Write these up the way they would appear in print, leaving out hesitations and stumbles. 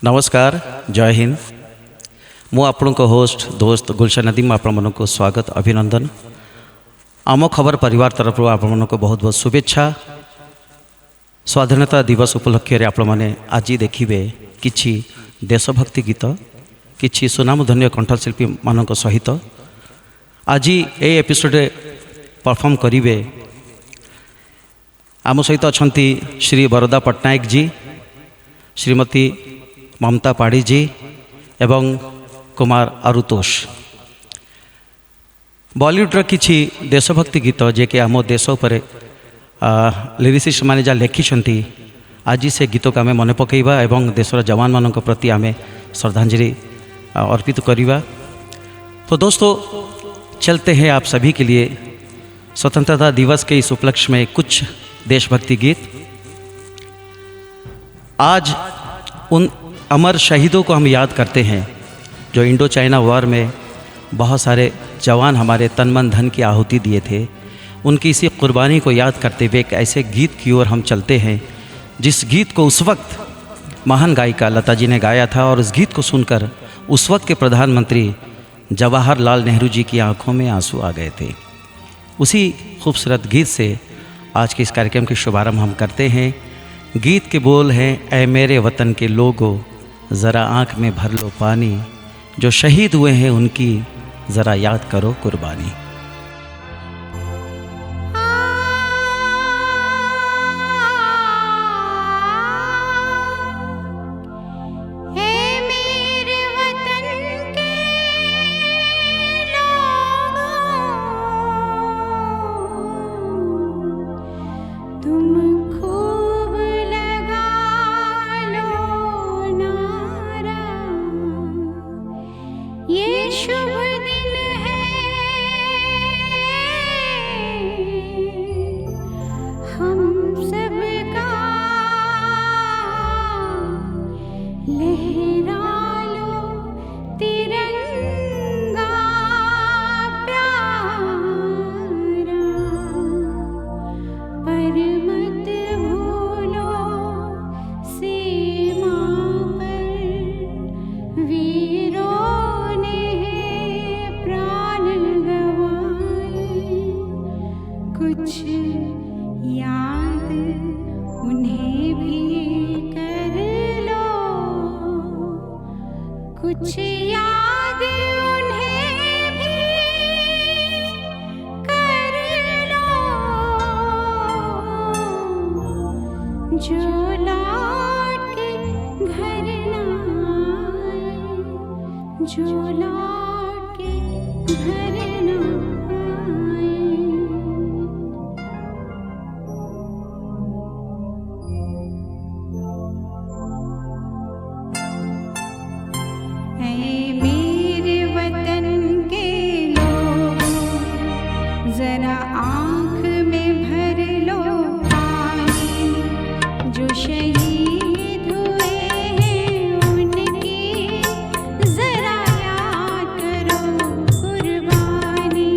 नमस्कार, जय हिंद। मु आपण होस्ट दोस्त गुलशन नदीम आपण को स्वागत अभिनंदन। आम खबर परिवार तरफ आपण को बहुत बहुत शुभेच्छा। स्वाधीनता दिवस उपलक्ष्य आपण मैंने आज देखिए किछि देशभक्ति गीत किछि सुनामधन्य कंठशिल्पी मान सहित आज ये एपिसोड परफॉर्म करेंगे। आम सहित अच्छा श्री वरदा पट्टनायक जी, श्रीमती ममता पाढ़ी जी एवं कुमार आरुतोष। बॉलीवुड किछि देशभक्ति गीत जे कि आम देश पर लिरिसिस्ट माने जा लिखिछंती, आज से गीत को आम मन पकईबा एवं देशर जवान मान प्रति आम श्रद्धांजलि अर्पित करिबा। तो दोस्तों, चलते हैं आप सभी के लिए स्वतंत्रता दिवस के इस उपलक्ष्य में कुछ देशभक्ति गीत। आज उन अमर शहीदों को हम याद करते हैं जो इंडो चाइना वॉर में बहुत सारे जवान हमारे तन मन धन की आहुति दिए थे। उनकी इसी कुर्बानी को याद करते हुए एक ऐसे गीत की ओर हम चलते हैं जिस गीत को उस वक्त महान गायिका लता जी ने गाया था, और उस गीत को सुनकर उस वक्त के प्रधानमंत्री जवाहरलाल नेहरू जी की आंखों में आंसू आ गए थे। उसी खूबसूरत गीत से आज के इस कार्यक्रम की शुभारंभ हम करते हैं। गीत के बोल हैं, ऐ मेरे वतन के लोगों ज़रा आँख में भर लो पानी, जो शहीद हुए हैं उनकी ज़रा याद करो कुर्बानी। कुछ याद उन्हें भी कर लो, जो लौट के घर ना आए, जो लौट के घर ना जरा आँख में भर लो पानी, जो शहीद हुए हैं उनकी जरा याद करो कुर्बानी।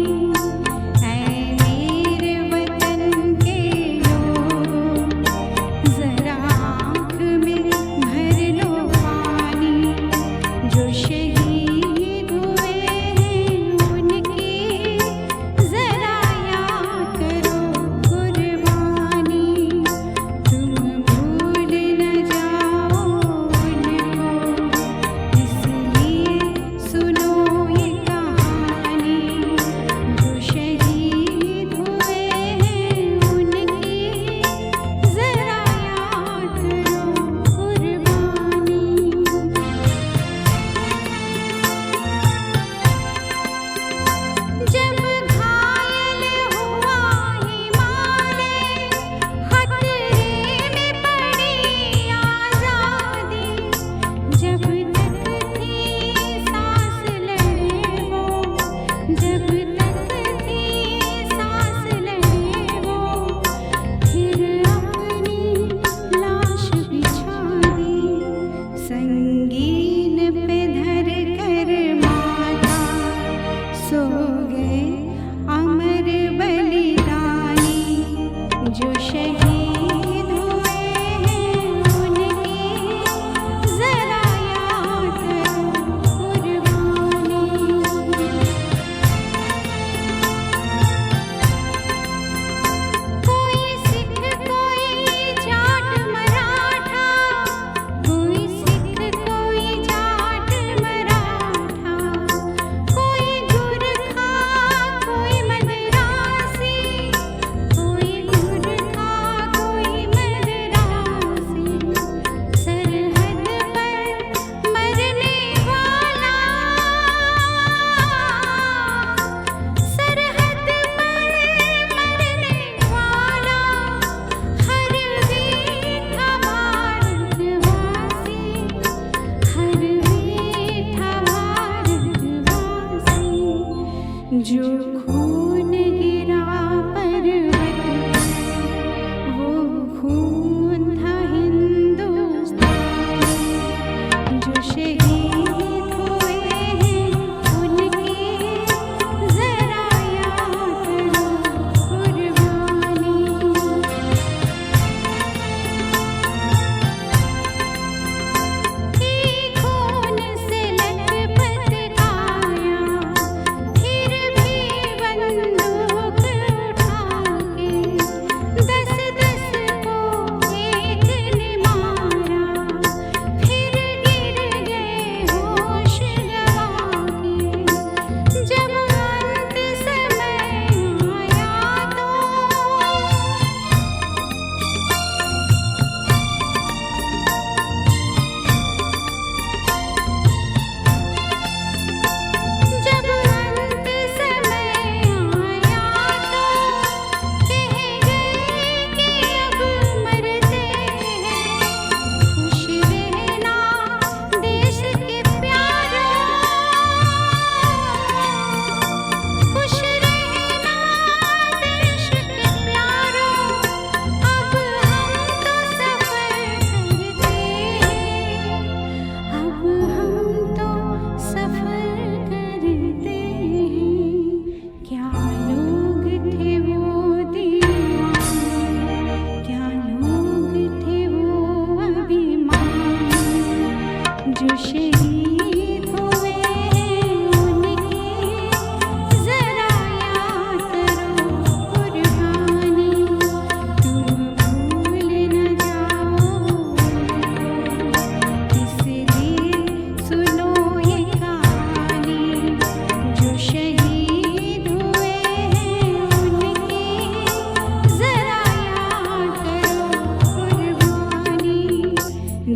जो खून गिरा पर्वत पर, वो खून था हिंदुस्तान। जो शहीद हुए हैं उनकी जरा याद करो कुर्बानी। खून से लथपथ आया, फिर भी बंदूक उठा के 10-10 को एक ने मारा। फिर गिर गए होश गवा के, जब अंत समय आया तो जब अंत समय आया तो कह गए कि अब मरते हैं। खुश रहना देश के प्यारों, खुश रहना देश के प्यारों। अब हम तो सफर करते हैं, अब हम तो सफर करते हैं। क्या लोग थे वो दीवाने, क्या लोग थे वो अभिमानी। जो शहीद हुए हैं उनकी जरा याद करो कुर्बानी। तुम भूल न जाओ, इसलिए सुनो ये कहानी। जो शहीद हुए हैं उनकी जरा याद करो कुर्बानी।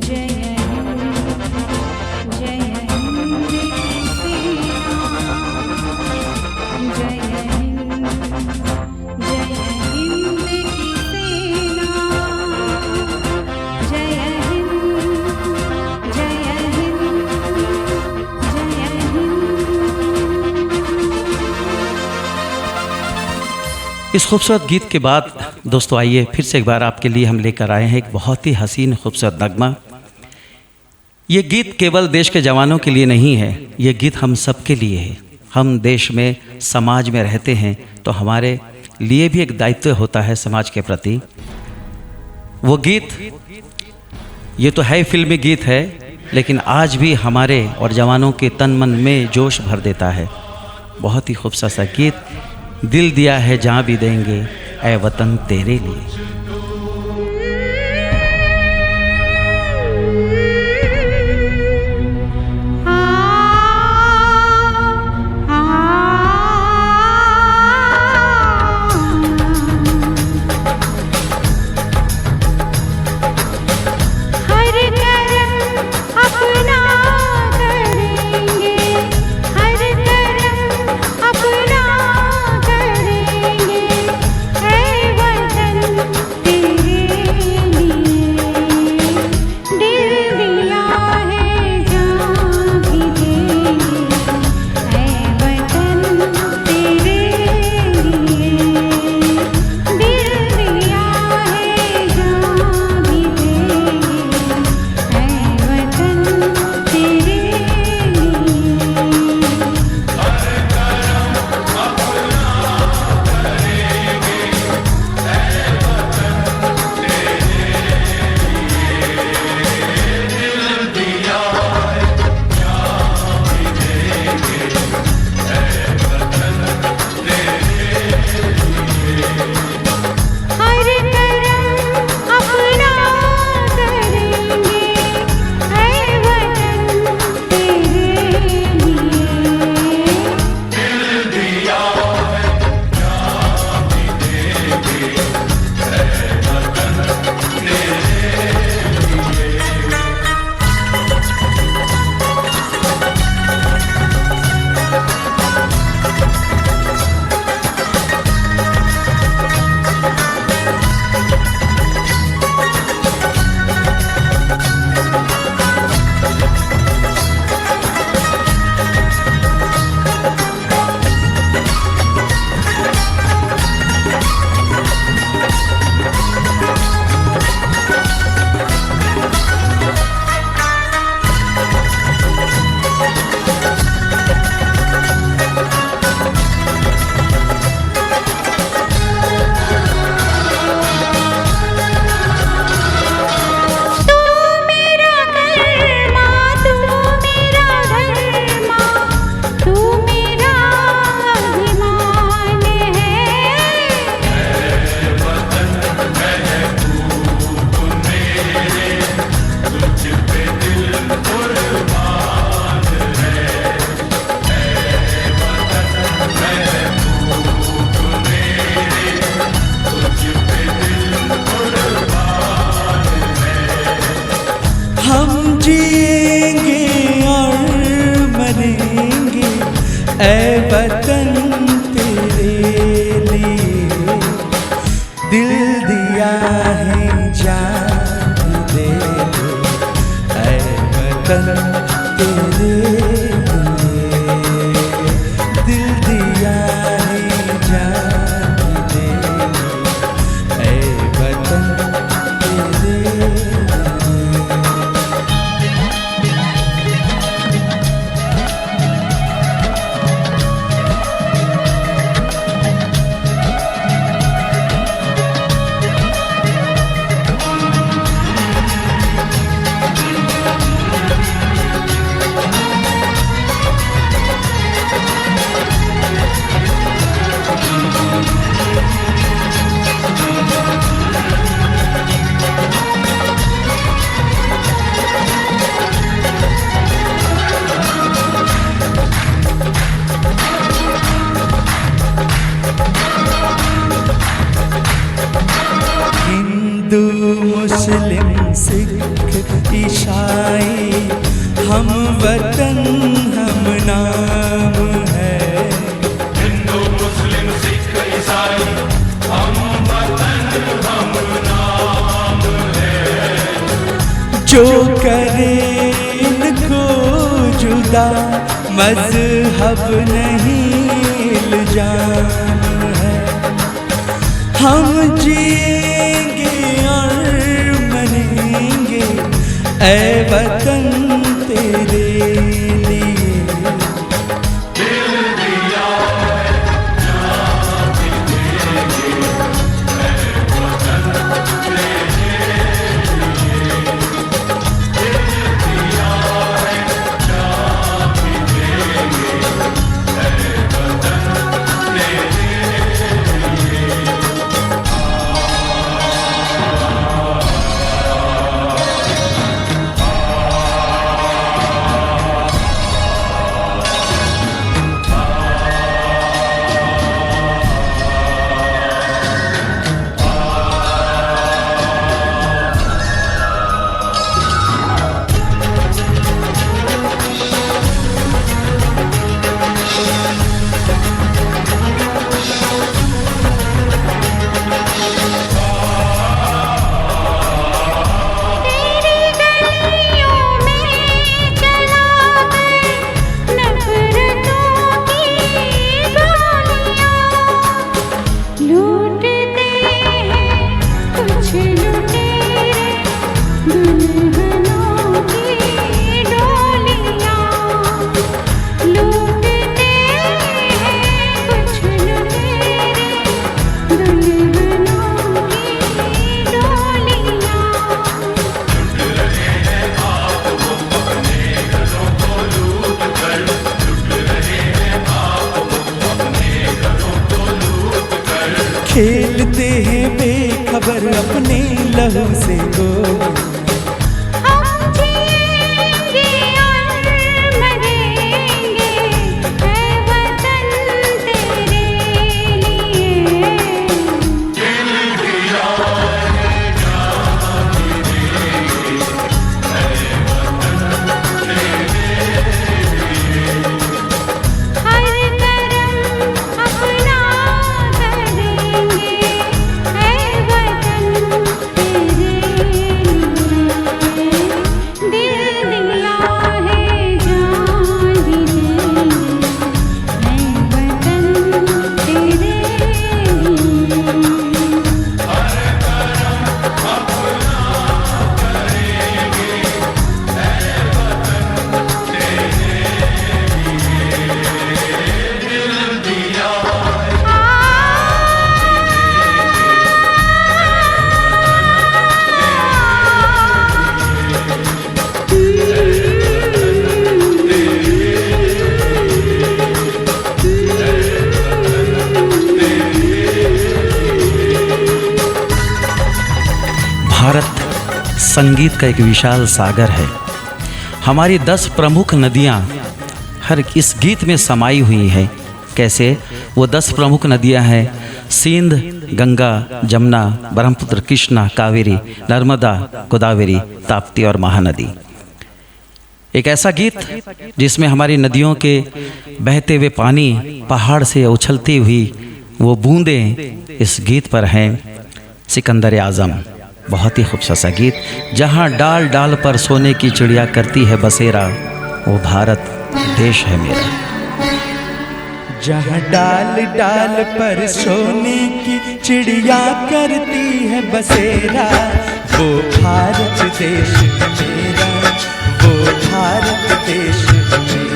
जय हिंद, जय हिंद की सेना, जय हिंद, जय हिंद की सेना, जय हिंद, जय हिंद, जय हिंद। इस खूबसूरत गीत के बाद दोस्तों आइए फिर से एक बार आपके लिए हम लेकर आए हैं एक बहुत ही हसीन खूबसूरत नगमा। ये गीत केवल देश के जवानों के लिए नहीं है, ये गीत हम सब के लिए है। हम देश में समाज में रहते हैं तो हमारे लिए भी एक दायित्व होता है समाज के प्रति। वो गीत ये तो है फिल्मी गीत है, लेकिन आज भी हमारे और जवानों के तन मन में जोश भर देता है। बहुत ही खूबसूरत सा गीत, दिल दिया है जहाँ भी देंगे ऐ वतन तेरे लिए। हर कर्म अपना करेंगे, हर कर्म अपना करेंगे। ऐ वतन ऐ वतन तेरे लिए दिल दिया है, जान दे दे। ऐ वतन तेरे लिए दिल दिया है, जान दे दे। ऐ वतन तेरे लिए। हिंदू मुस्लिम सिख ईसाई हम वतन हम नाम है। हिंदू मुस्लिम सिख ईसाई हम वतन हम नाम है। जो करे इनको जुदा मजहब नहीं इल्जाम है। हम जिएंगे और मरेंगे ऐ वतन तेरे लिए। दिल दिया है, जान भी देंगे ऐ वतन तेरे लिए। दिल दिया है, जान भी देंगे ऐ वतन तेरे लिए। तेरी गलियों में चला कर नफरतों की गोलियां। लूटते हैं कुछ लुटेरे दुल्हनों की डोलियां। लूटते हैं कुछ लुटेरे दुल्हनों की डोलियां। खेलते हैं बेखबर अपने लहू से गोली। हम जिएंगे और मरेंगे ऐ वतन तेरे लिए। दिल दिया है, जान भी देंगे ऐ वतन तेरे लिए। हर करम अपना करेंगे ऐ वतन तेरे भारत संगीत का एक विशाल सागर है। हमारी 10 प्रमुख नदियाँ हर इस गीत में समाई हुई हैं। कैसे? वो 10 प्रमुख नदियाँ हैं सिंध, गंगा, जमुना, ब्रह्मपुत्र, कृष्णा, कावेरी, नर्मदा, गोदावरी, ताप्ती और महानदी। एक ऐसा गीत जिसमें हमारी नदियों के बहते हुए पानी, पहाड़ से उछलती हुई वो बूंदें इस गीत पर हैं। सिकंदर आज़म, बहुत ही खूबसूरत सा गीत। जहाँ डाल डाल पर सोने की चिड़िया करती है बसेरा, वो भारत देश है मेरा। जहाँ डाल डाल पर सोने की चिड़िया करती है बसेरा, वो भारत देश है मेरा, वो भारत देश है मेरा।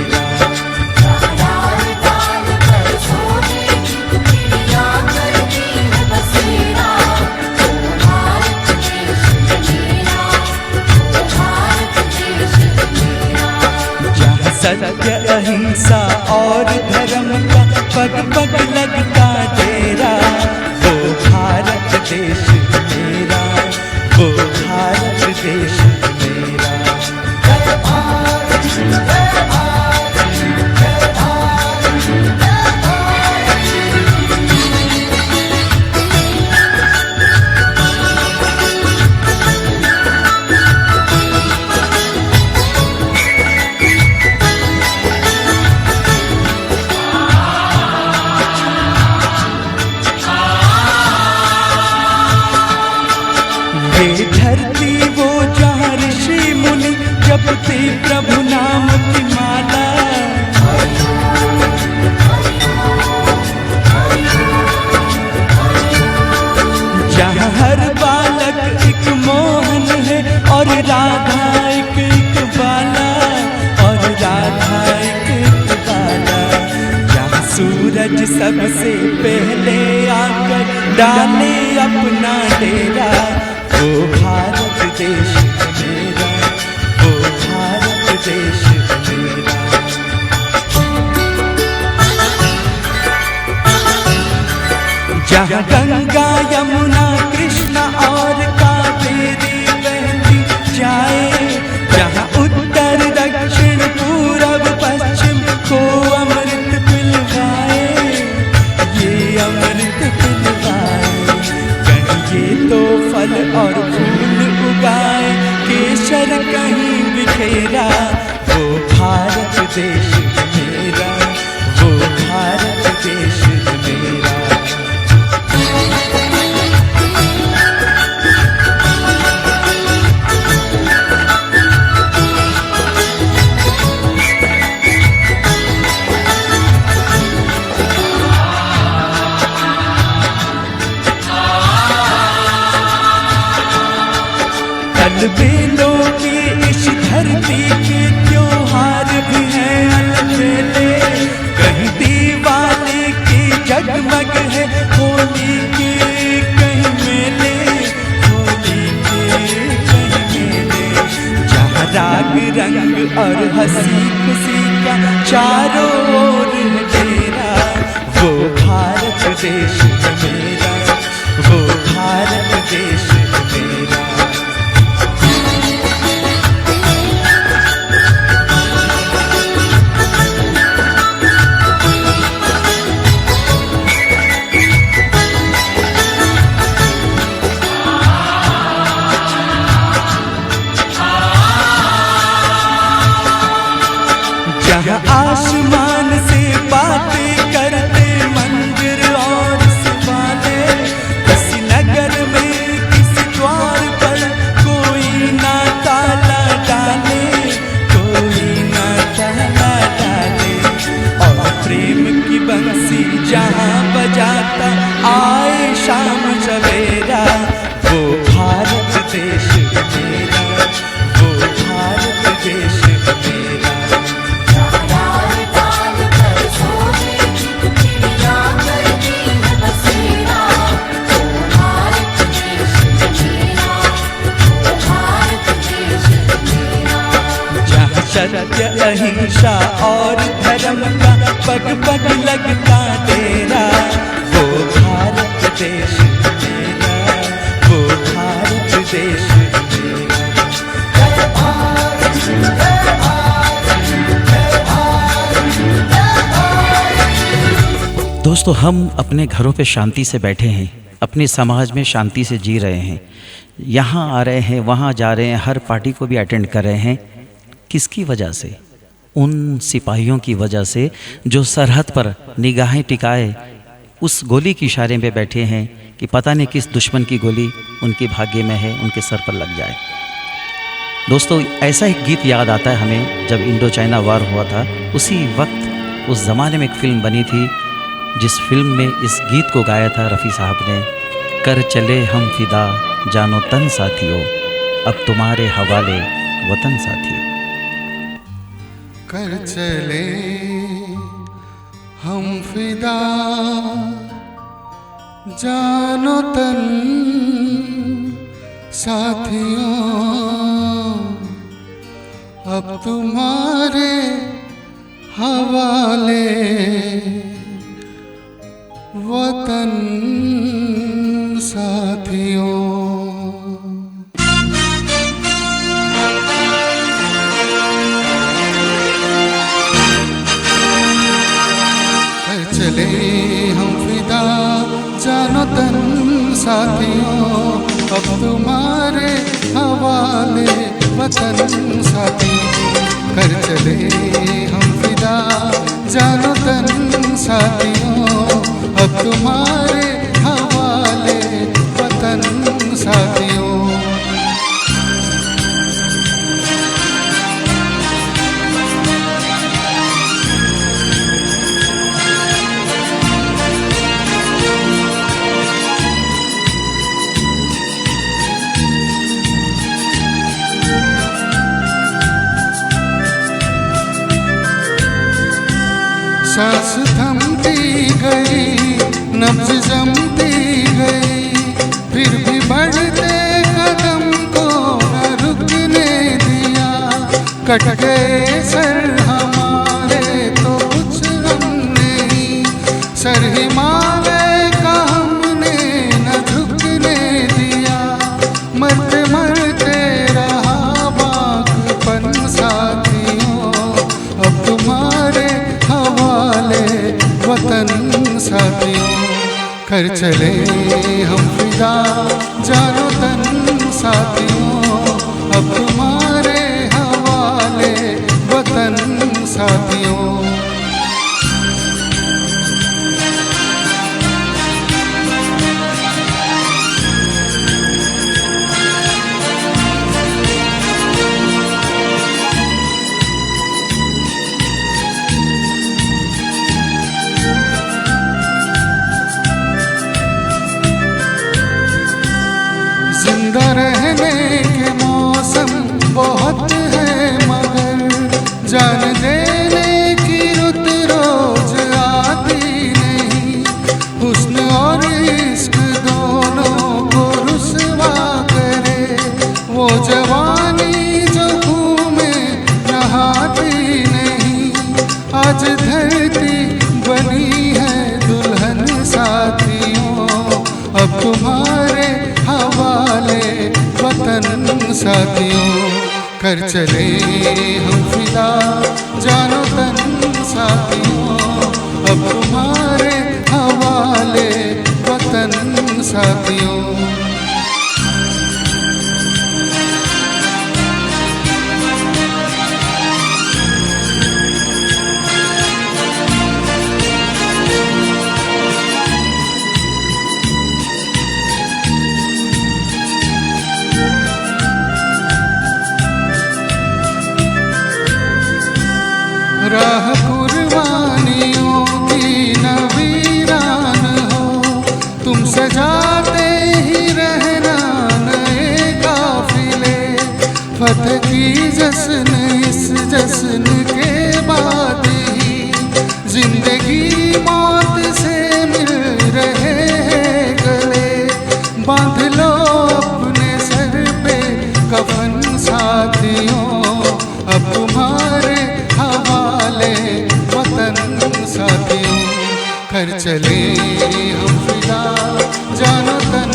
सत्य अहिंसा और धर्म का पग पग लगता डेरा, वो भारत देश मेरा, वो भारत देश मेरा। ये धरती वो जहाँ ऋषि मुनि जपते प्रभु नाम की माला, जहाँ हर बालक एक मोहन है और राधा एक एक बाला, और राधा एक एक बाला। जहाँ सूरज सबसे पहले आकर डाले अपना डेरा, वो भारत देश मेरा, वो भारत देश मेरा। जहाँ गंगा यमुना कृष्ण और कावेरी बहती जाए, जहाँ उत्तर दक्षिण पूरब पश्चिम को अमृत पिलवाए, ये अमृत पिलवाए। ये तो फल और फूल उगाए, केसर कहीं बिखेरा, वो भारत देश मेरा, वो भारत देश मेरा। बेलों की इस धरती के त्योहार भी हैं अलबेले, कहीं दिवाली की जगमग है होली के कहीं मेले, होली के कहीं मेले। जहाँ राग रंग और हंसी खुशी का चारों ओर है डेरा, वो भारत देश है मेरा, वो भारत देश है मेरा। जहाँ आसमान से बातें करते मंदिर और सिवाले, किसी नगर में किसी द्वार पर कोई ना ताला डाले, कोई ना ताला डाले। और प्रेम की बंसी जहाँ बजाता आए शाम सवेरा, वो भारत देश मेरा, वो भारत देश मेरा। सत्य अहिंसा और धर्म का पग पग लगता डेरा, वो भारत देश मेरा, वो भारत देश मेरा। दोस्तों, हम अपने घरों पे शांति से बैठे हैं, अपने समाज में शांति से जी रहे हैं, यहाँ आ रहे हैं, वहाँ जा रहे हैं, हर पार्टी को भी अटेंड कर रहे हैं। किसकी वजह से? उन सिपाहियों की वजह से जो सरहद पर निगाहें टिकाए उस गोली के इशारे पे बैठे हैं कि पता नहीं किस दुश्मन की गोली उनके भाग्य में है, उनके सर पर लग जाए। दोस्तों, ऐसा एक गीत याद आता है हमें जब इंडो चाइना वार हुआ था। उसी वक्त उस ज़माने में एक फ़िल्म बनी थी जिस फिल्म में इस गीत को गाया था रफ़ी साहब ने, कर चले हम फिदा जानो तन साथियों, अब तुम्हारे हवाले वतन साथियों। कर चले हम फिदा जानो तन साथियों, अब तुम्हारे हवाले वतन साथियों। चले हम फिदा जानो तन साथियों, अब तुम्हारे हवाले वतन साथियों। कर चले हम फिदा जानो तन साथियों, अब तुम्हारे हवाले वतन साथियों। सांस थमती गई, नब्ज जमती गई, फिर भी बढ़ते कदम को न रुकने दिया। कट गए सर हमारे तो कुछ हम नहीं, सर हिमालय का हमने न झुकने दिया। मरते मरते रहा बागपन साथियों, अब तुम्हारे हवाले वतन साथियों। कर चले हम फिदा जानो तन साथियों, अब तुम्हारे हवाले वतन साथियों। जिंदा रहने के मौसम बहुत है, मगर जान देने की रुत रोज आती नहीं। हुस्न और इश्क दोनों को रुसवा करे, वो जवानी जो खून में नहाती नहीं। आज धरती बनी है दुल्हन साथियों, अब तुम्हारे हवाले वतन साथियों। कर चले हम फिदा जानो तन साथियों, अब तुम्हारे हवाले वतन साथियों। राह कुर्बानियों की नवीरान हो, तुम सजाते ही रहना नए काफिले। फतह की जश्न इस जश्न के बाद ही, जिंदगी मौत से मिल रहे हैं गले। बांध लो अपने सर पे कफन साथियों, अब तुम्हारे हवाले वतन साथियों। कर चले हम फिदा जानो तन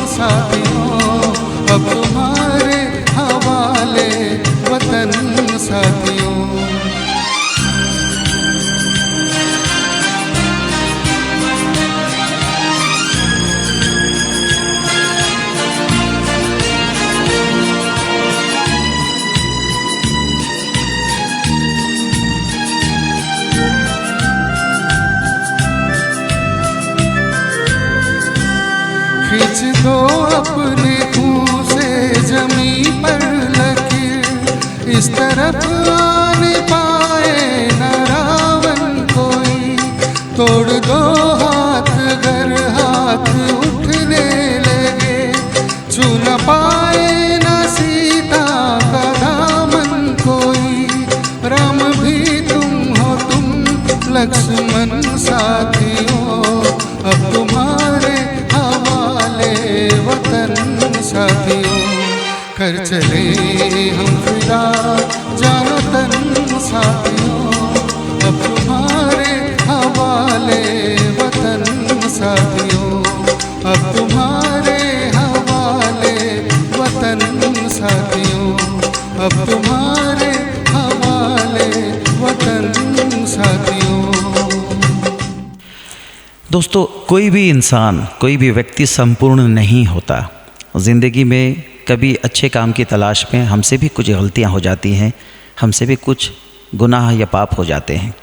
साथियों, अब तुम्हारे हवाले वतन साथियों। तो अपने खून से जमी पर लकीर, इस तरफ आने पाए न रावण कोई। तोड़ दो हाथ गर हाथ उठने लगे, छू न पाए न सीता का दामन कोई। राम भी तुम हो तुम लक्ष्मण साथियों, अब तुम्हारे हवाले वतन साथियों। कर चले हम फिदा जानो तन साथियों, अब तुम्हारे हवाले वतन साथियों, अब तुम्हारे हवाले वतन साथियों, अब तुम्हारे हवाले वतन साथियों। दोस्तों, कोई भी इंसान, कोई भी व्यक्ति संपूर्ण नहीं होता। ज़िंदगी में कभी अच्छे काम की तलाश में हमसे भी कुछ गलतियां हो जाती हैं, हमसे भी कुछ गुनाह या पाप हो जाते हैं,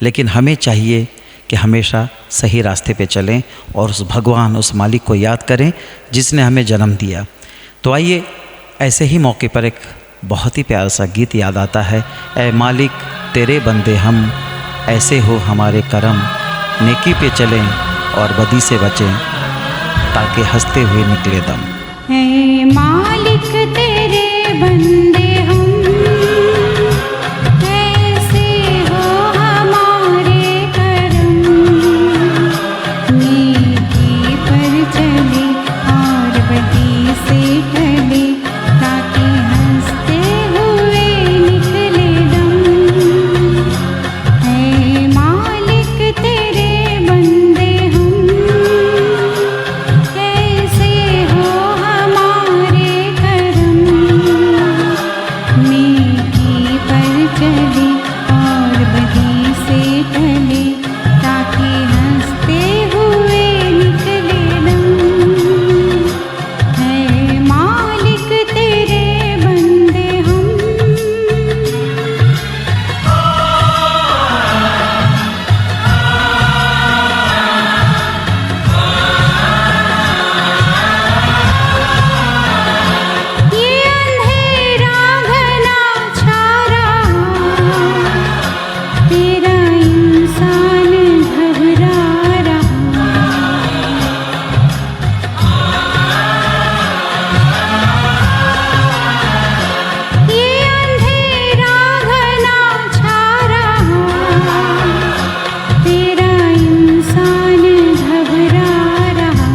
लेकिन हमें चाहिए कि हमेशा सही रास्ते पे चलें और उस भगवान, उस मालिक को याद करें जिसने हमें जन्म दिया। तो आइए, ऐसे ही मौके पर एक बहुत ही प्यारा सा गीत याद आता है। ऐ मालिक तेरे बंदे हम, ऐसे हो हमारे करम, नेकी पे चलें और बदी से बचें, ताकि हंसते हुए निकले दम। है मालिक तेरे बंदे हम, ऐसे हो हमारे करम, नेकी पर चले और बदी से टले, ताकि हंसते हुए निकले दम। है मालिक तेरे बंदे हम, ऐसे हो हमारे करम, नेकी पर चले और बदी से टले, ताकि हंसते हुए निकले दम। है मालिक तेरे बंदे हम। ये अंधेरा घना छा रहा, तेरा इंसान घबरा रहा। ये अंधेरा घना छा रहा, तेरा इंसान घबरा रहा।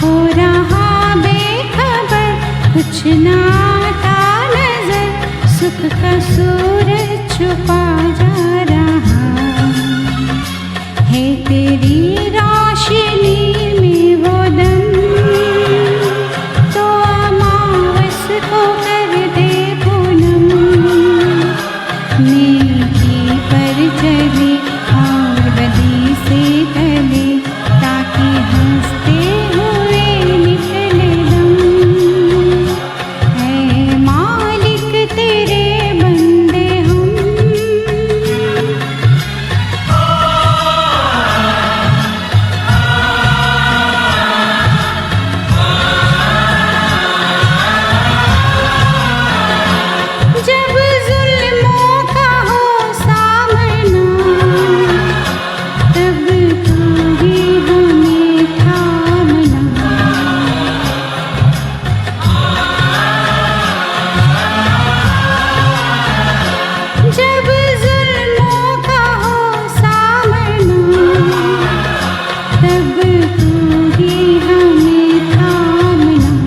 हो रहा बेखबर, कुछ ना आता नजर, सुख का सूरज छुपा जा रहा है। तेरी रोशनी में वो दम, तो अमावस को कर दे पूनम। नेकी पर चले और बदी से टले, ताकि हंसते हुए निकले दम। है मालिक तेरे बंदे हम। जब जुल्मों का हो सामना, तब तू ही हमें थामना। जब जुल्मों का हो सामना, तब तू ही हमें थामना।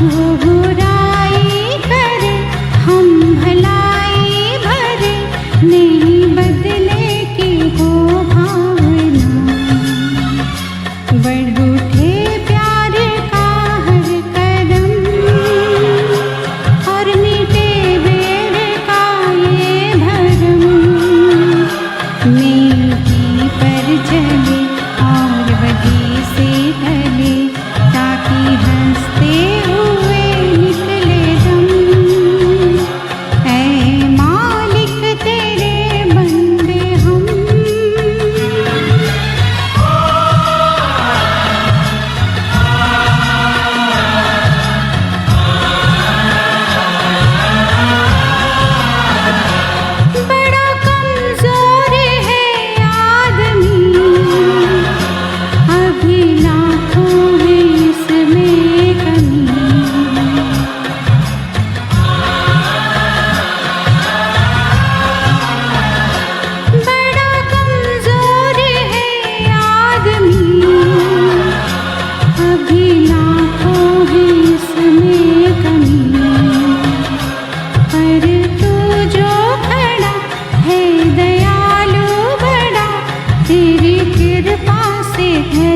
वो बुराई करे हम भलाई भरे, नहीं बदले की हो भावना। बढ़ उठे प्यार का हर कदम, और मीठे बेर का ये भरम। नेकी पर चले और बदी से टले, ताकि हंसते हुए निकले दम। ऐ मालिक तेरे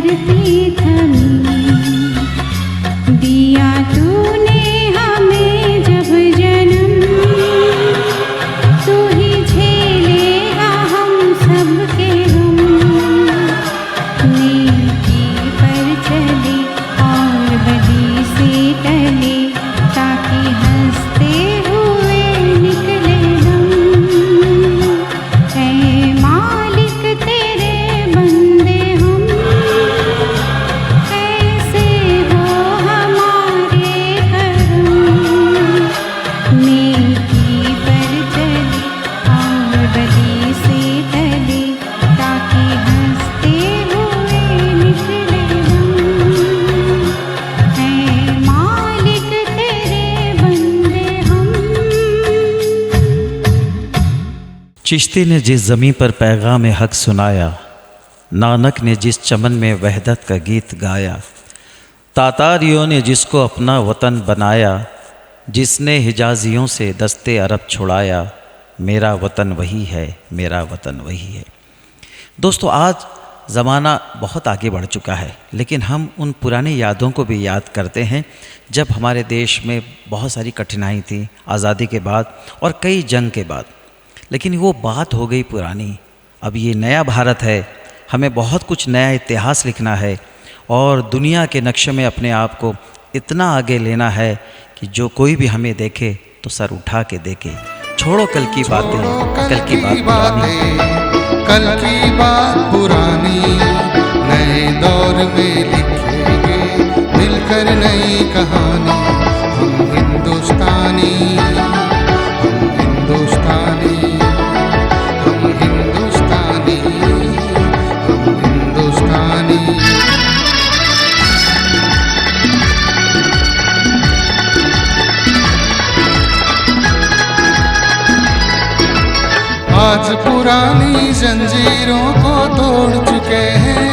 धरती थमी। दिया तूने हमें जब जन्म, तू ही झेलेगा हम सबके गम। नेकी पर चले और बदी से टले, ताकि हंसते हुए निकले दम। ऐ मालिक तेरे बंदे हम, कैसे हो हमारे करम। नेकी पर चले और बदी से टले, ताकि हंसते हुए निकले दम। ऐ मालिक तेरे बंदे हम। चिश्ती ने जिस ज़मीं पर पैगाम हक सुनाया, नानक ने जिस चमन में वहदत का गीत गाया, तातारियों ने जिसको अपना वतन बनाया, जिसने हिजाजियों से दस्ते अरब छुड़ाया, मेरा वतन वही है, मेरा वतन वही है। दोस्तों, आज ज़माना बहुत आगे बढ़ चुका है, लेकिन हम उन पुरानी यादों को भी याद करते हैं जब हमारे देश में बहुत सारी कठिनाई थी आज़ादी के बाद और कई जंग के बाद। लेकिन वो बात हो गई पुरानी। अब ये नया भारत है, हमें बहुत कुछ नया इतिहास लिखना है और दुनिया के नक्शे में अपने आप को इतना आगे लेना है कि जो कोई भी हमें देखे तो सर उठा के देखे। छोड़ो कल की बातें, कल की बात पुरानी। कल की बात पुरानी, नए दौर में लिखेंगे मिलकर नई कहानी। हम हिंदुस्तानी, हम हिंदुस्तानी, हम हिंदुस्तानी, हम हिंदुस्तानी। आज पुरानी जंजीरों को तोड़ चुके हैं,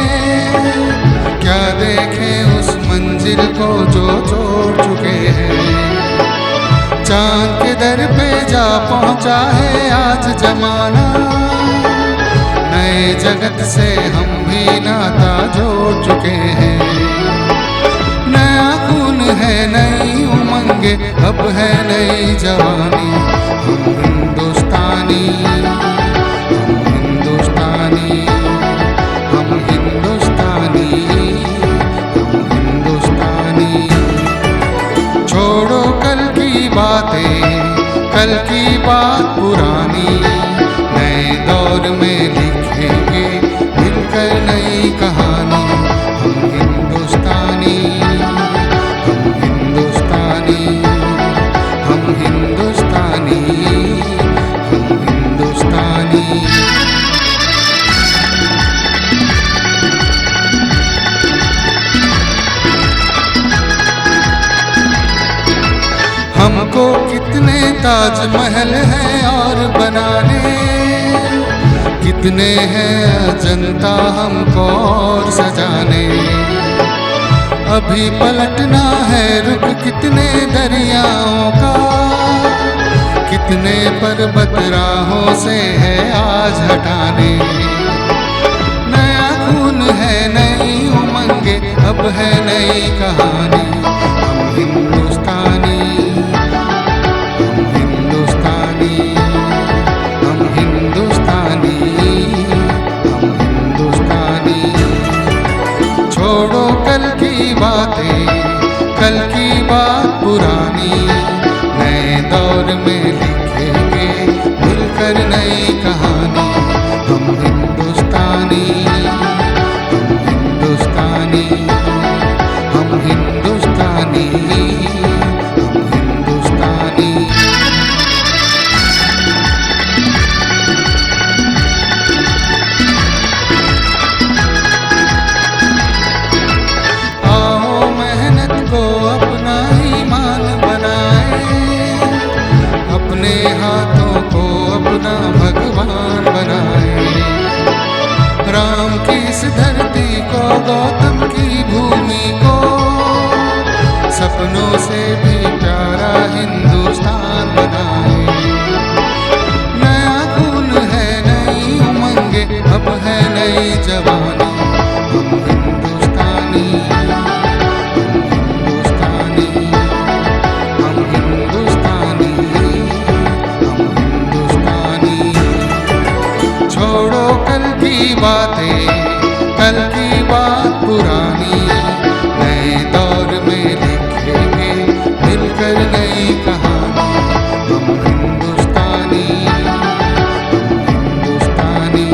क्या देखें उस मंजिल को जो छोड़ चुके हैं। चांद के दर पे जा पहुंचा है आज जमाना, नए जगत से हम भी नाता जोड़ चुके हैं। नया खून है, नई उमंगे, अब है नई जवानी। हम हिंदुस्तानी, हम हिंदुस्तानी, हम हिंदुस्तानी, हम हिंदुस्तानी। छोड़ो कल की बातें, कल की बात पुरानी, नए दौर में लिखेंगे मिलकर नई कहानी। हम हिंदुस्तानी, हम हिंदुस्तानी, हम हिंदुस्तानी, हम हिंदुस्तानी। हमको कितने ताजमहल हैं और बनाने, कितने हैं जनता हमको और सजाने। अभी पलटना है रुख कितने दरियाओं का, कितने पर्वत राहों से है आज हटाने। नया खून है, नई उमंगे, अब है नई कहानी। हम हिंदुस्तानी, हम हिंदुस्तानी, हम हिंदुस्तानी, हम हिंदुस्तानी। छोड़ो कल की बातें, कल की बात पुरानी, नए दौर में लिखेंगे मिलकर नई कहानी। हम हिंदुस्तानी, हम हिंदुस्तानी, हम हिंदुस्तानी, हम हिंदुस्तानी। आओ मेहनत को अपना ईमान बनाए, अपने हाथों को अपना भगवान बनाए। राम की इस धरती को, गौतम की भूमि को, सपनों से भी प्यारा हिंदुस्तान बनाए। नया खून है, नई उमंगे, अब है नई जवानी। हम हिंदुस्तान, कल की बातें, कल की बात पुरानी, नए दौर में लिखेंगे मिलकर नई कहानी। हम हिंदुस्तानी, हम हिंदुस्तानी,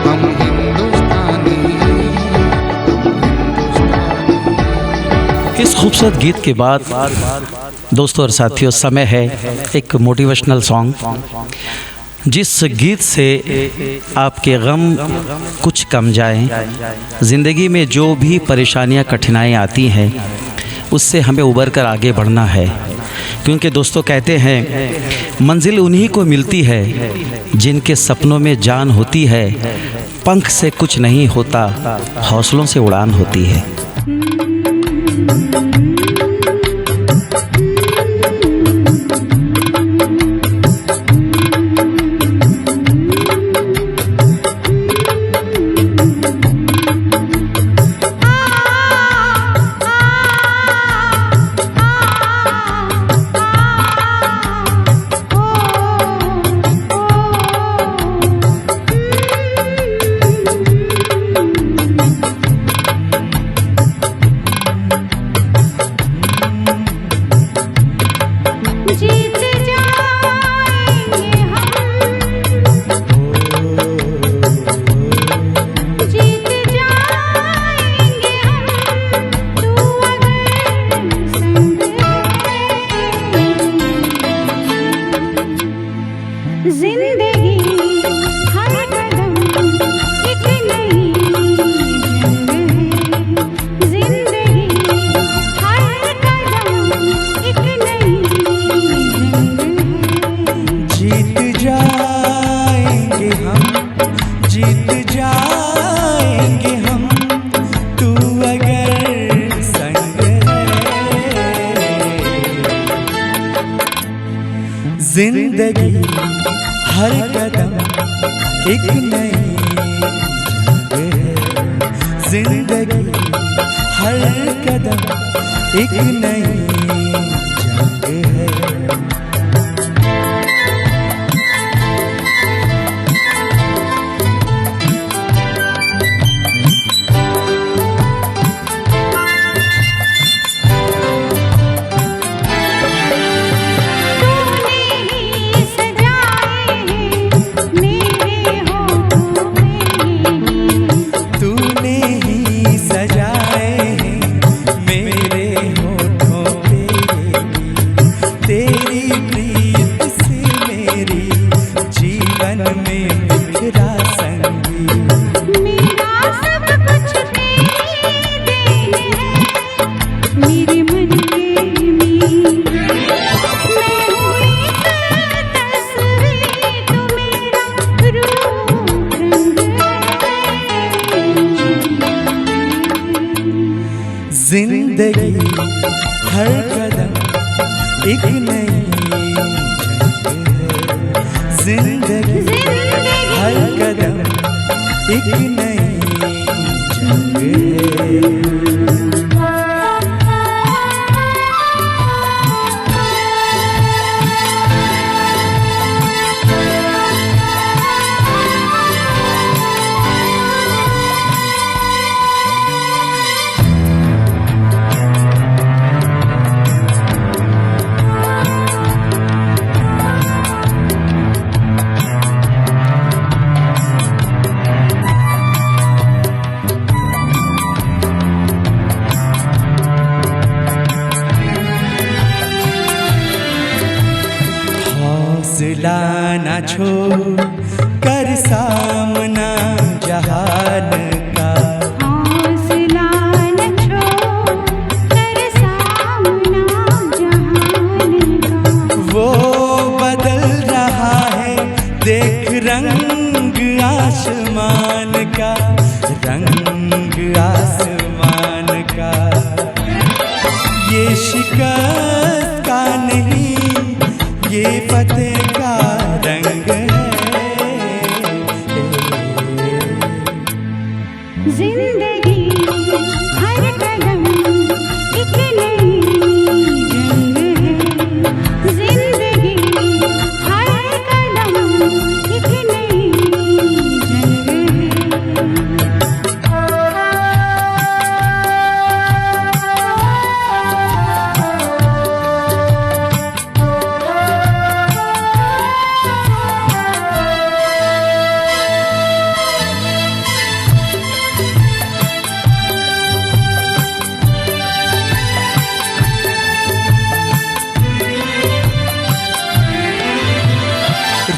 हम हिंदुस्तानी, हम हिंदुस्तानी। इस खूबसूरत गीत के बाद दोस्तों और साथियों, समय है एक मोटिवेशनल सॉन्ग, जिस गीत से आपके गम कुछ कम जाएं। ज़िंदगी में जो भी परेशानियां कठिनाइयां आती हैं, उससे हमें उबर कर आगे बढ़ना है। क्योंकि दोस्तों कहते हैं मंजिल उन्हीं को मिलती है जिनके सपनों में जान होती है। पंख से कुछ नहीं होता, हौसलों से उड़ान होती है। जिंदगी हर कदम एक नई जंग है। जिंदगी हर कदम एक नई जंग है। जिंदगी हर कदम एक नई जंग है। जिंदगी हर कदम एक नई जंग है। हौसला न छोड़ कर सामना जहान का। हौसला न छोड़ कर सामना जहान का। वो बदल रहा है देख रंग आसमान का, रंग आसमान का। ये शिकस्त का नहीं, ये फतेह का रंग है। जिंदगी हर कदम एक नई जंग है। जिंदगी हर कदम एक नई जंग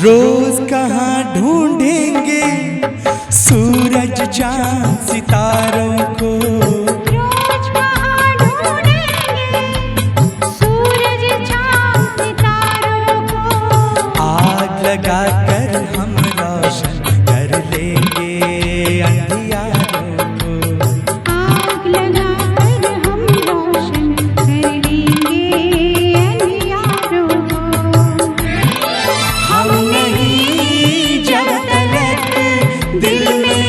रोज कहाँ ढूंढेंगे सूरज चांद सितारों को, रोज कहाँ ढूंढेंगे सूरज चांद सितारों को। आग लगा कर हम रोशन कर लेंगे अंधियारों को, आग लगा कर हम रोशन कर लेंगे अंधियारों को। हम नहीं जब तलक दिल में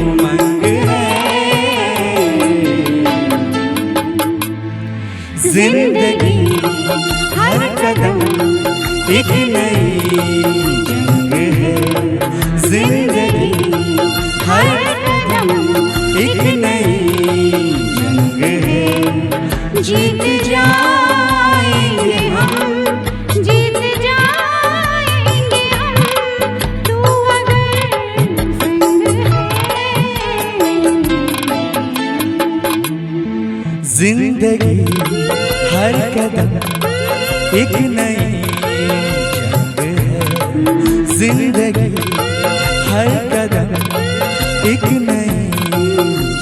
उमंग है, जिंदगी हर कदम एक नई जंग है, जिंदगी हर कदम एक नई जंग है। जीत जाएंगे हम, जीत जाएंगे हम, तू अगर संग है। जिंदगी हर कदम एक नई जंग है, जिंदगी हर कदम एक नई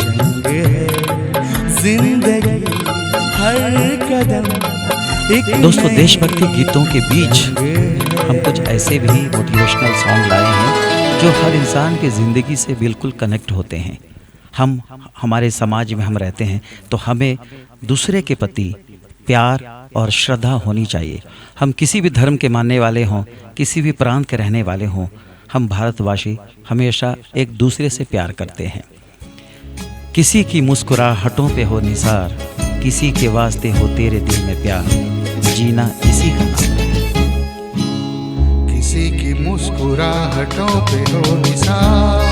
जंग है, जिंदगी हर कदम एक दोस्तों, नई देशभक्ति गीतों के बीच हम कुछ ऐसे भी मोटिवेशनल सॉन्ग लाए हैं जो हर इंसान की ज़िंदगी से बिल्कुल कनेक्ट होते हैं। हम हमारे समाज में हम रहते हैं तो हमें दूसरे के प्रति प्यार और श्रद्धा होनी चाहिए। हम किसी भी धर्म के मानने वाले हों, किसी भी प्रांत के रहने वाले हों, हम भारतवासी हमेशा एक दूसरे से प्यार करते हैं। किसी की मुस्कुराहटों पे हो निसार, किसी के वास्ते हो तेरे दिल में प्यार, जीना इसी का नाम है। किसी की मुस्कुराहटों पे हो निसार,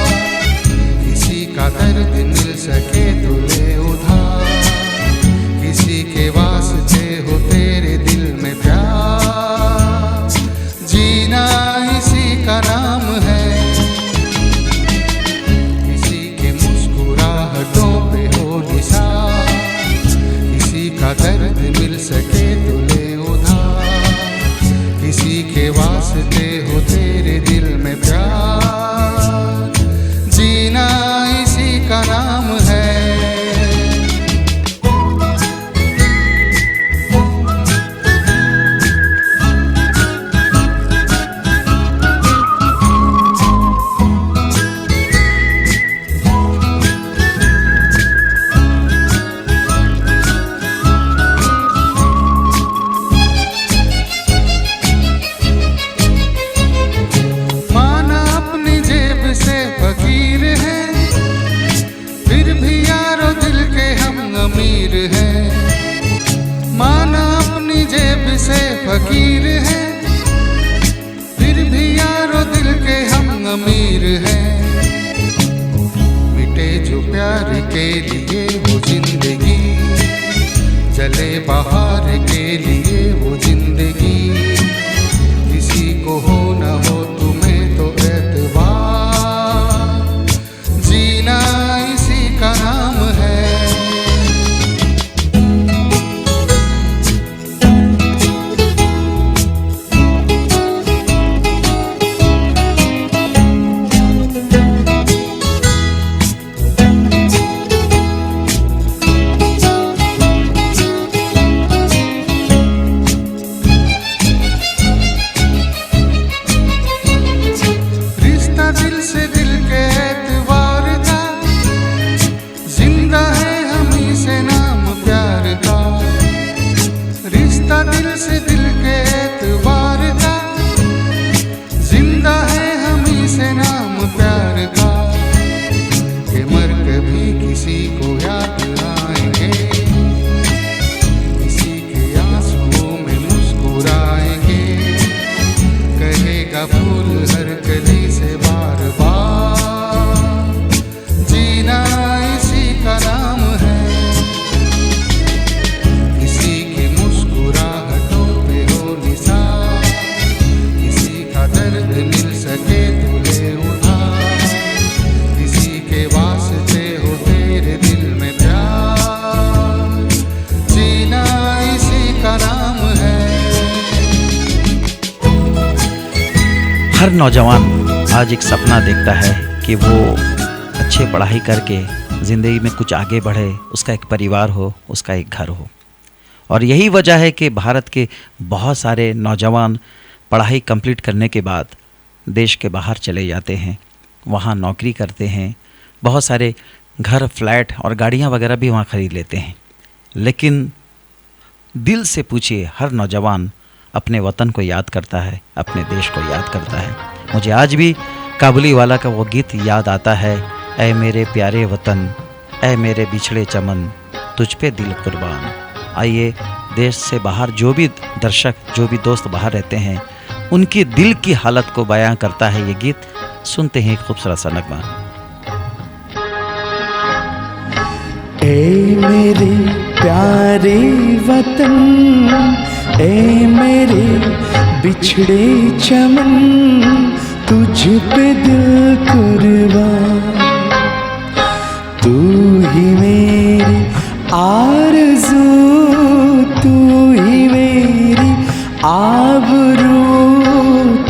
किसी का दर्द मिल सके तो ले उधार, किसी के वास्ते हो तेरे दिल में प्यार, जीना इसी का नाम है। किसी के मुस्कुराहटों पे हो निसार, किसी का दर्द मिल सके तो ले उधार, किसी के वास्ते हो तेरे दिल में प्यार, जीना इसी का नाम है। हर नौजवान आज एक सपना देखता है कि वो अच्छे पढ़ाई करके ज़िंदगी में कुछ आगे बढ़े, उसका एक परिवार हो, उसका एक घर हो। और यही वजह है कि भारत के बहुत सारे नौजवान पढ़ाई कंप्लीट करने के बाद देश के बाहर चले जाते हैं, वहाँ नौकरी करते हैं, बहुत सारे घर, फ्लैट और गाड़ियाँ वगैरह भी वहाँ ख़रीद लेते हैं। लेकिन दिल से पूछिए, हर नौजवान अपने वतन को याद करता है, अपने देश को याद करता है। मुझे आज भी काबुली वाला का वो गीत याद आता है, ऐ मेरे प्यारे वतन, ऐ मेरे बिछड़े चमन, तुझ पे दिल कुर्बान। आइए, देश से बाहर जो भी दर्शक, जो भी दोस्त बाहर रहते हैं, उनकी दिल की हालत को बयां करता है ये गीत। सुनते हैं एक खूबसूरत सा नगमा। ए मेरे प्यारे वतन, ए मेरे बिछड़े चमन, तुझ पे दिल कुर्बान। तू ही मेरी आरज़ू, तू ही मेरी आबरू,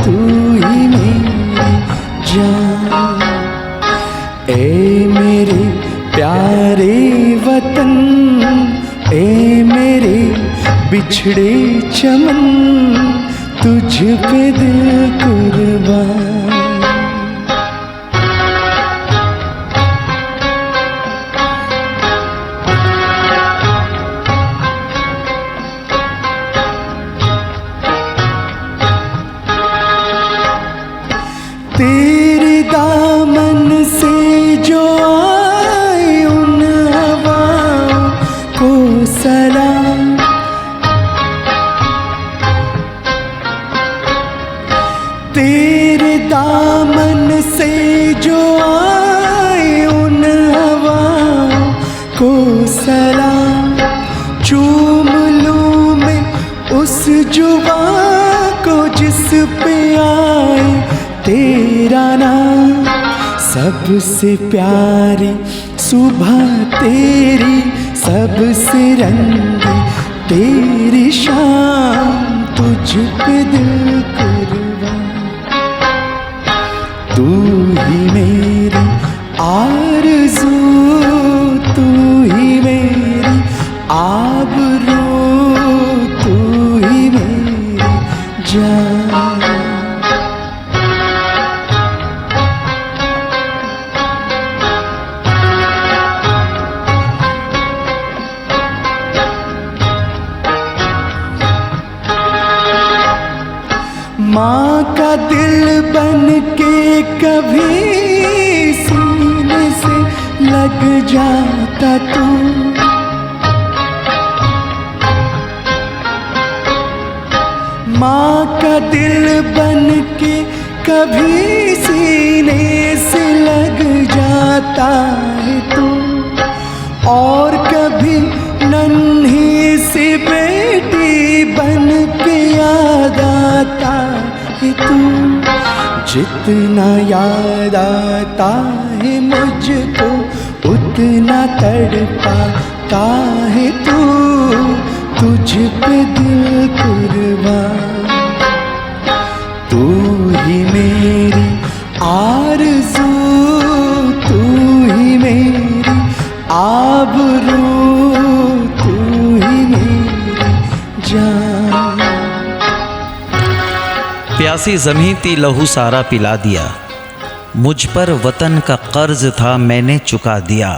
तू ही मेरी जान। ए मेरे प्यारे वतन, ए मेरे बिछड़े चमन, तुझ पे दिल कुर्बान। तेरे दामन से जो आए उन हवाओं को सलाम। तेरे दामन से जो आए उन हवाओं को सलाम। चूम लूं मैं उस जुबां को जिस पे आए तेरा नाम। सबसे प्यारी सुबह तेरी, सबसे रंगी तेरी शाम, तुझ पे दिल कुर्बान। तू ही मेरी आरज़ू, तू ही मेरी आबरू, तू ही मेरी जान। माँ का दिल बन के कभी सीने से लग जाता तू। माँ का दिल बन के कभी सीने से लग जाता है तू। और कभी नन्ही सी बेटी बन के याद आता है तू। जितना याद आता है मुझको, उतना तड़पाता है तू। तुझ पे दिल कुर्बान। तू ही मेरी आरज़ू, तू ही मेरी आबरू, तू ही मेरी जान। प्यासी ज़मीं थी, लहू सारा पिला दिया, मुझ पर वतन का कर्ज था मैंने चुका दिया।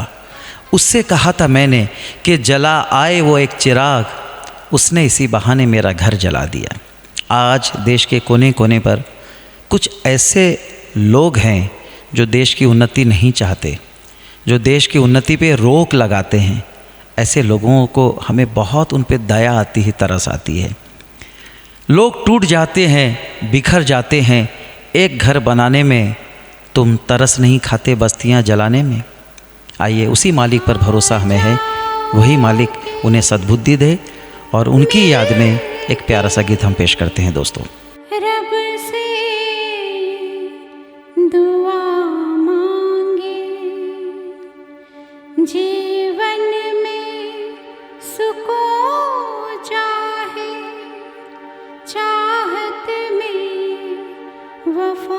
उससे कहा था मैंने कि जला आए वो एक चिराग, उसने इसी बहाने मेरा घर जला दिया। आज देश के कोने कोने पर कुछ ऐसे लोग हैं जो देश की उन्नति नहीं चाहते, जो देश की उन्नति पे रोक लगाते हैं। ऐसे लोगों को हमें बहुत उन पे दया आती है, तरस आती है। लोग टूट जाते हैं, बिखर जाते हैं, एक घर बनाने में तुम तरस नहीं खाते बस्तियां जलाने में। आइए, उसी मालिक पर भरोसा हमें है, वही मालिक उन्हें सद्बुद्धि दे। और उनकी याद में एक प्यारा सा गीत हम पेश करते हैं दोस्तों। रब से दुआ मांगे, जीवन में सुकून चाहे, चाहत में वफा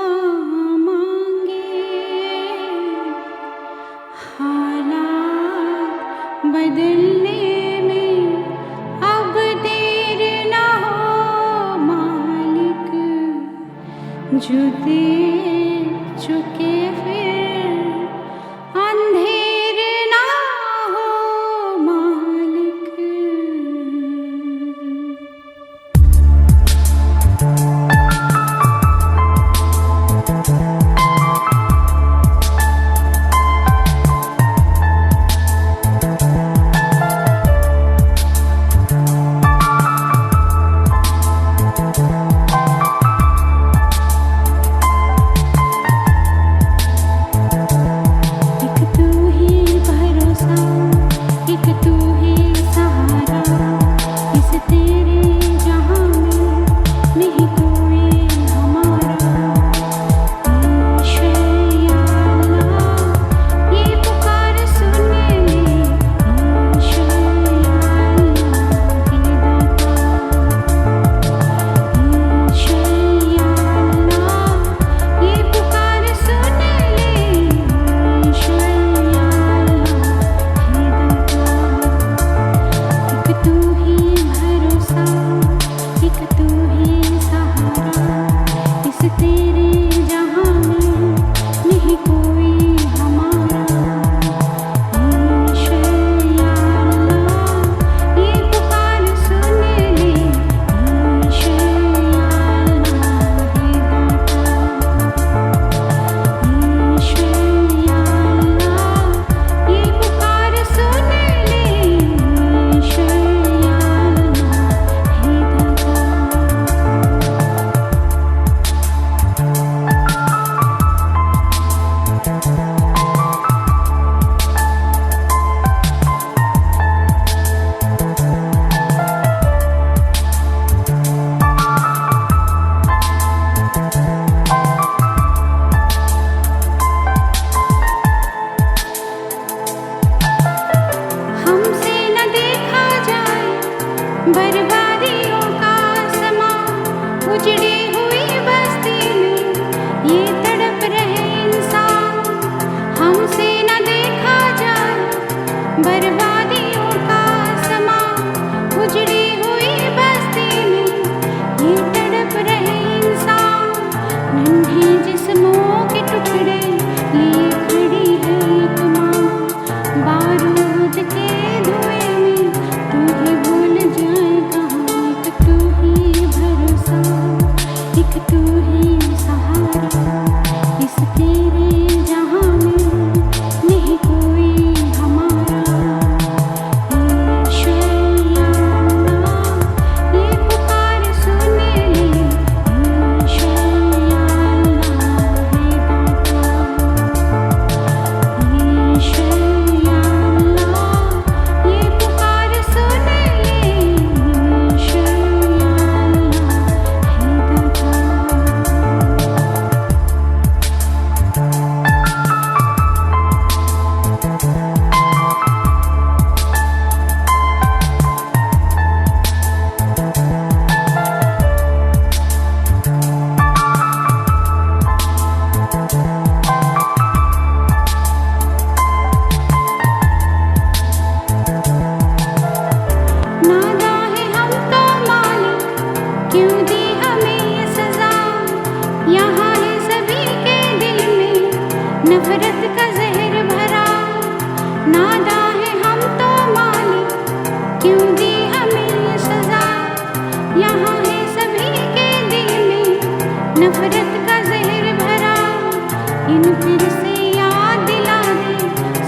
इन फिर से याद दिला दे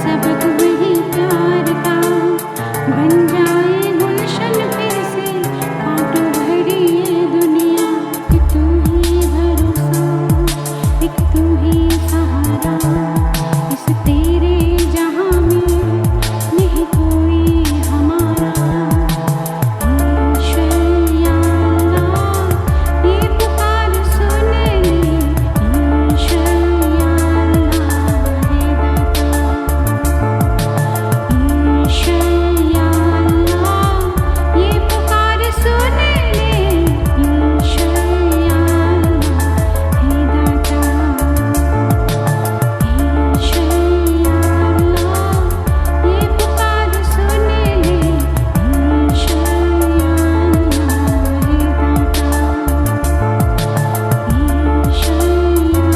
सबक वही प्यार का, बन जाए गुलशन फिर से कांटों भरी ये दुनिया। कि तू ही भरोसा, एक तू ही सहारा, इस तेरे जहां में नहीं कोई हमारा। ईश्वर या अल्लाह ये पुकार सुन ले, ईश्वर या अल्लाह है दाता। ईश्वर या अल्लाह ये पुकार सुन ले, ईश्वर या अल्लाह है दाता। ईश्वर या अल्लाह ये पुकार सुन ले, ईश्वर या अल्लाह है दाता। ईश्वर या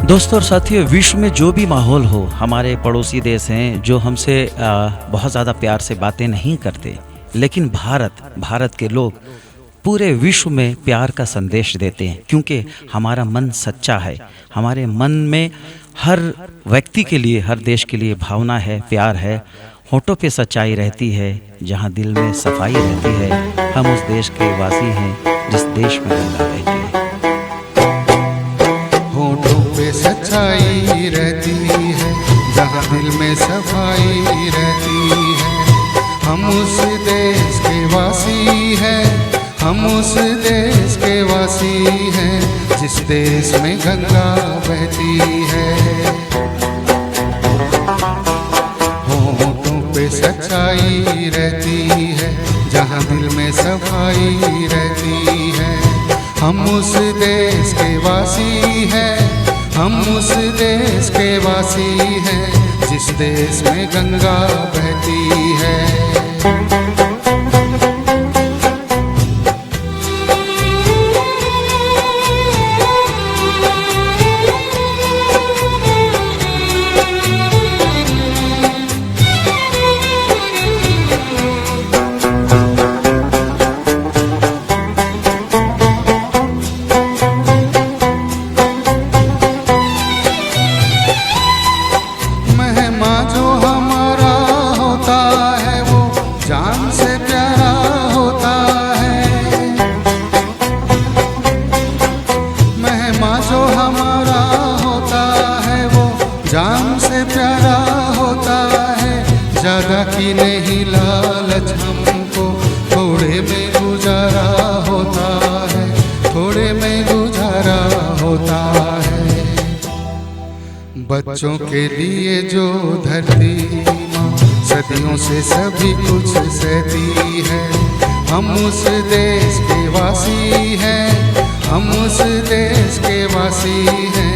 दोस्तों और साथियों, विश्व में जो भी माहौल हो, हमारे पड़ोसी देश हैं जो हमसे बहुत ज़्यादा प्यार से बातें नहीं करते, लेकिन भारत के लोग पूरे विश्व में प्यार का संदेश देते हैं, क्योंकि हमारा मन सच्चा है। हमारे मन में हर व्यक्ति के लिए, हर देश के लिए भावना है, प्यार है। होठों पे सच्चाई रहती है, जहाँ दिल में सफाई रहती है। हम उस देश के वासी हैं जिस देश में गंगा बहती है। होठों पे सच्चाई रहती है, जहाँ दिल में सफाई रहती है। हम उस देश के वासी हैं, हम उस देश के वासी हैं, जिस देश में गंगा बहती है। होठों पे सच्चाई रहती है, जहाँ दिल में सफाई रहती है। हम उस देश के वासी हैं, हम उस देश के वासी हैं, जिस देश में गंगा बहती है। जान से प्यारा होता है, ज़्यादा की नहीं लालच हमको, थोड़े में गुजारा होता है, थोड़े में गुजारा होता है। बच्चों के लिए जो धरती माँ सदियों से सभी कुछ सहती है। हम उस देश के वासी हैं, हम उस देश के वासी हैं,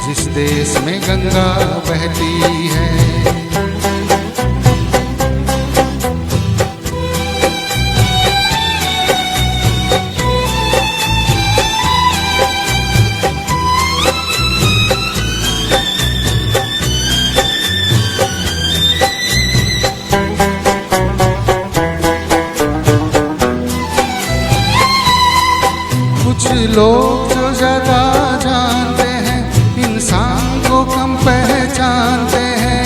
जिस देश में गंगा बहती है। कुछ लोग जो ज़्यादा जानते हैं, इंसान को कम पहचानते हैं।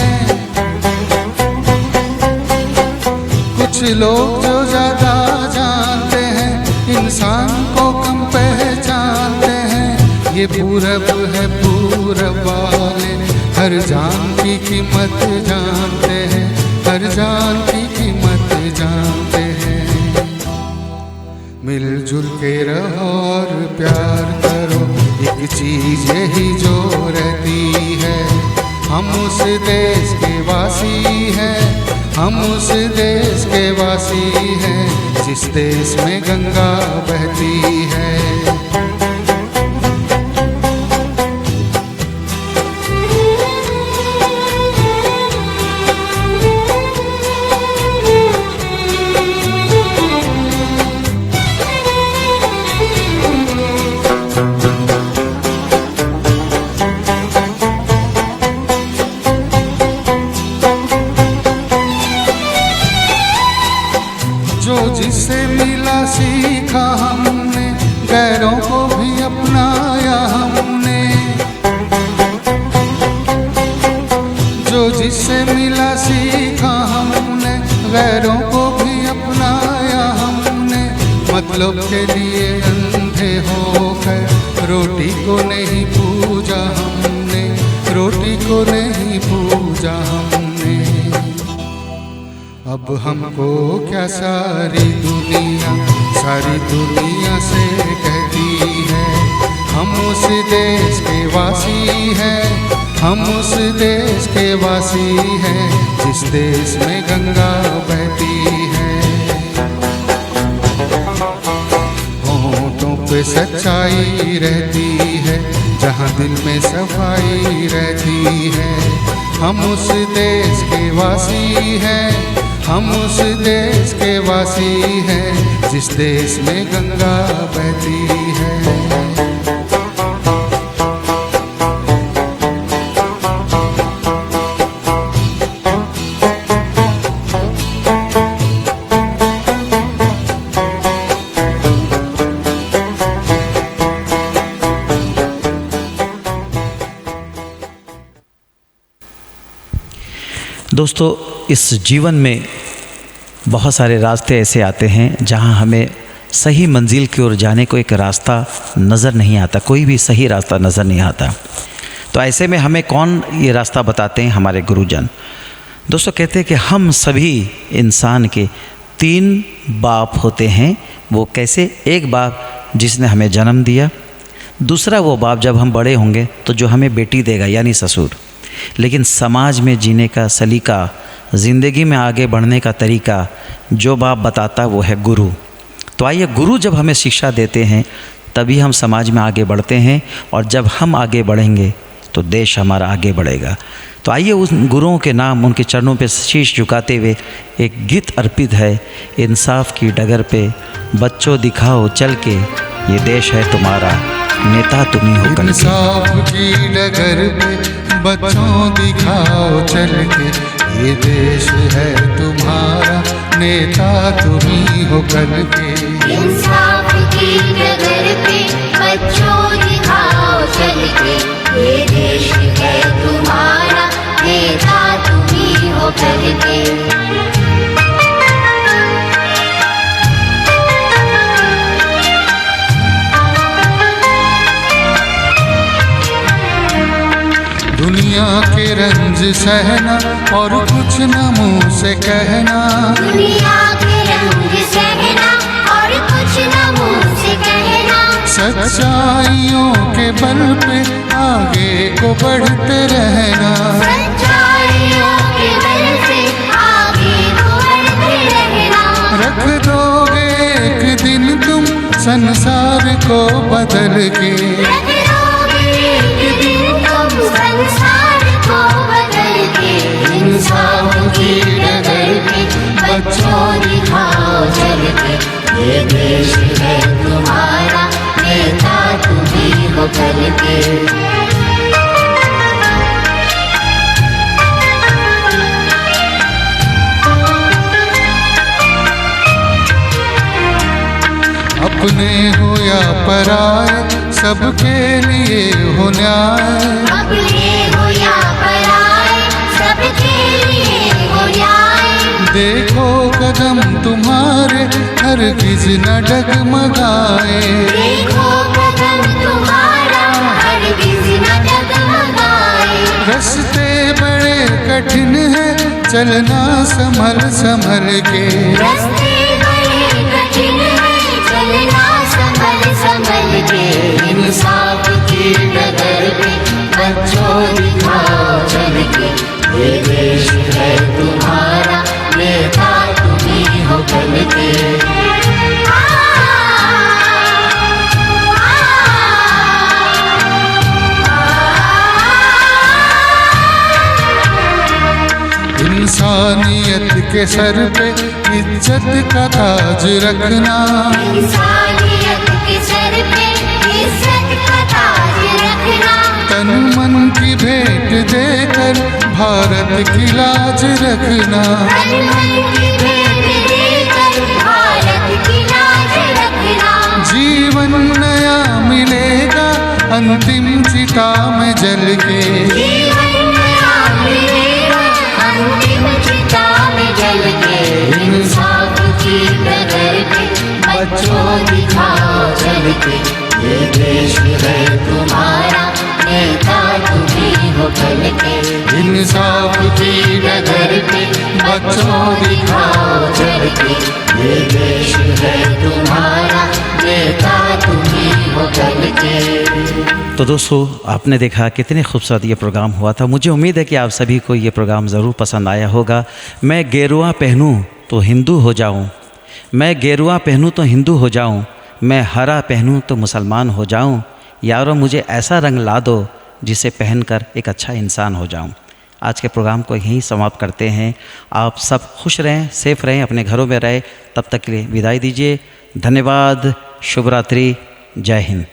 कुछ लोग जो ज़्यादा जानते हैं, इंसान को कम पहचानते हैं। ये पूरब है, पूरब वाले हर जान की कीमत जानते हैं, हर जान की कीमत जानते हैं। मिलजुल के रहो और प्यार करो, एक चीज यही जो रहती है। हम उस देश के वासी हैं, हम उस देश के वासी हैं, जिस देश में गंगा बहती है। सीखा हमने, गैरों को भी अपनाया हमने। जो जिससे मिला सीखा हमने, गैरों को भी अपनाया हमने। मतलब के लिए अंधे होकर रोटी को नहीं पूजा हमने, रोटी को नहीं पूजा हमने। अब हमको क्या सारी दुनिया से कहती है, हम उस देश के वासी हैं, हम उस देश के वासी हैं जिस देश में गंगा बहती है। होठों पे सच्चाई रहती है, जहाँ दिल में सफाई रहती है। हम उस देश के वासी हैं, हम उस देश के वासी हैं जिस देश में गंगा बहती है। दोस्तों, इस जीवन में बहुत सारे रास्ते ऐसे आते हैं जहां हमें सही मंजिल की ओर जाने को एक रास्ता नज़र नहीं आता, कोई भी सही रास्ता नज़र नहीं आता। तो ऐसे में हमें कौन ये रास्ता बताते हैं? हमारे गुरुजन। दोस्तों, कहते हैं कि हम सभी इंसान के 3 बाप होते हैं। वो कैसे? एक बाप जिसने हमें जन्म दिया, दूसरा वो बाप जब हम बड़े होंगे तो जो हमें बेटी देगा यानी ससुर। लेकिन समाज में जीने का सलीका, ज़िंदगी में आगे बढ़ने का तरीका जो बाप बताता वो है गुरु। तो आइए, गुरु जब हमें शिक्षा देते हैं तभी हम समाज में आगे बढ़ते हैं, और जब हम आगे बढ़ेंगे तो देश हमारा आगे बढ़ेगा। तो आइए उन गुरुओं के नाम, उनके चरणों पे शीश झुकाते हुए एक गीत अर्पित है। इंसाफ की डगर पे बच्चों दिखाओ चल के, ये देश है तुम्हारा, नेता तुम्ही हो कल के। इंसाफ की डगर पे बच्चों दिखाओ चल के, ये देश है तुम्हारा, नेता तुम्ही हो कल के। इंसाफ की डगर पे बच्चों दिखाओ चल के, ये देश है तुम्हारा, नेता तुम्ही हो कल के। दुनिया के रंज सहना और कुछ न मुँह से कहना, दुनिया के रंग सहना और कुछ न मुँह से कहना। सच्चाइयों के बल पे आगे को बढ़ते रहना, सच्चाइयों के बल पे आगे को बढ़ते रहना। रख दोगे एक दिन तुम संसार को बदल के, रख दोगे एक दिन तुम संसार को बदल के। इंसाफ की डगर पे बच्चों दिखाओ चल के, ये देश है तुम्हारा, नेता तुम्ही हो कल के। अपने हो या पराए सबके लिए हो न्याय, अपने हो या पराए सबके लिए हो न्याय। देखो कदम तुम्हारे हरगिज न डगमगाए, देखो कदम तुम्हारा हरगिज न डगमगाए। रास्ते बड़े कठिन हैं चलना संभल संभल के, रास्ते बड़े कठिन हैं चलना संभल संभल के। इंसाफ की डगर पे बच्चों दिखाओ चल के, ये देश है तुम्हारा, नेता तुम्ही हो कल के। इंसानियत के सर पे इज्जत का ताज रखना, इंसानियत के सर पे इज्जत का ताज रखना। तन मन की भेंट देकर भारत की लाज रखना, तन मन की भेंट देकर भारत की लाज जीवन नया मिलेगा अंतिम चिता में जल के। जीवन नया मिलेगा अंतिम चिता में जल के। इंसाफ की डगर पे बच्चों दिखाओ चल के। ये देश है तुम्हारा नेता तुम्ही हो कल के। इंसाफ की डगर पे बच्चों दिखाओ चल के। ये देश है तुम्हारा नेता तुम्ही हो कल के। तो दोस्तों, आपने देखा कितने खूबसूरत ये प्रोग्राम हुआ था। मुझे उम्मीद है कि आप सभी को ये प्रोग्राम ज़रूर पसंद आया होगा। मैं गेरुआ पहनूं तो हिंदू हो जाऊं, मैं गेरुआ पहनूं तो हिंदू हो जाऊं, मैं हरा पहनूं तो मुसलमान हो जाऊं। यारों, मुझे ऐसा रंग ला दो जिसे पहनकर एक अच्छा इंसान हो जाऊं। आज के प्रोग्राम को यहीं समाप्त करते हैं। आप सब खुश रहें, सेफ रहें, अपने घरों में रहें। तब तक के लिए विदाई दीजिए। धन्यवाद। शुभ रात्रि। जय हिंद।